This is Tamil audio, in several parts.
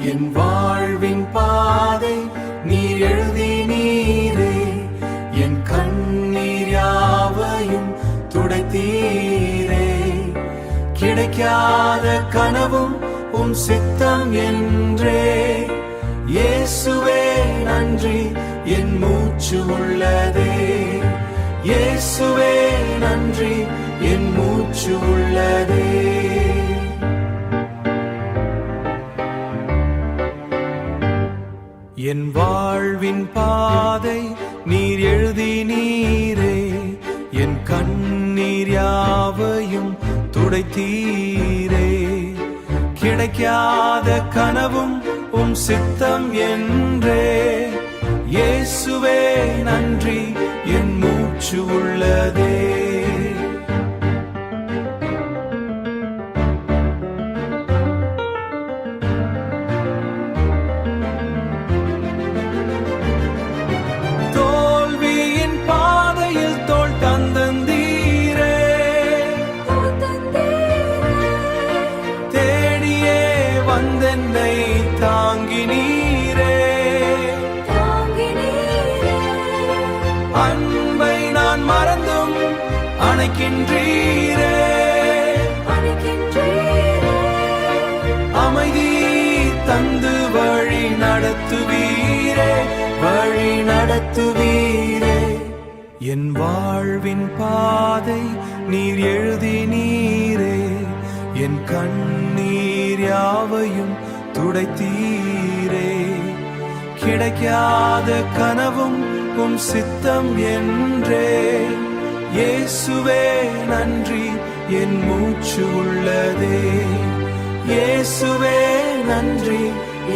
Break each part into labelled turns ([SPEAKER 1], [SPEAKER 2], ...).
[SPEAKER 1] என் வாழ்வின் பாதை நீர் எழுதினீரே, என் கண்ணீர் யாவையும் துடைத்தீரே. கிடைக்காத கனவும் உம் சித்தம் என்றே. இயேசுவே நன்றி, என் மூச்சு உள்ளதே. இயேசுவே நன்றி, என் மூச்சு உள்ளதே. என் வாழ்வின் பாதை நீர் எழுதினீரே, என் கண்ணீர் யாவையும் துடைத்தீரே. கிடைக்காத கனவும் உம் சித்தம் என்றே. இயேசுவே நன்றி, என் மூச்சு உள்ளதே. தோல்வியின் பாதையில் தோள் தந்தந்தீரே, தேடியே வந்தென்னை தாங்கினீரே. அன்பை நான் மறந்தும் அணைக்கின்றீரே. அமைதி தந்து வழி நடத்துவீரே, வழி நடத்துவீரே. என் வாழ்வின் பாதை நீர் எழுதினீரே, என் கண்ணீர் யாவையும் துடைத்தீரே. கிடைக்காத கனவும் உம் சித்தம் என்றே. இயேசுவே நன்றி, என் மூச்சு உள்ளதே. இயேசுவே நன்றி,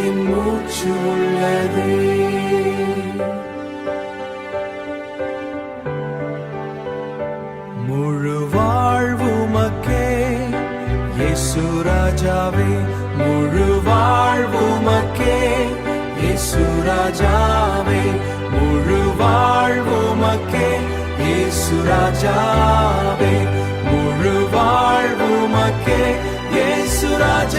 [SPEAKER 1] என் மூச்சு உள்ளதே. முழு வாழ்வுமக்கே இயேசு ராஜாவே, முழு வாழ்வுமக்கே இயேசு ராஜாவே. முழு வாழ்வுமக்கே இயேசு ராஜாவே, முழு வாழ்வுமக்கே இயேசு ராஜாவே.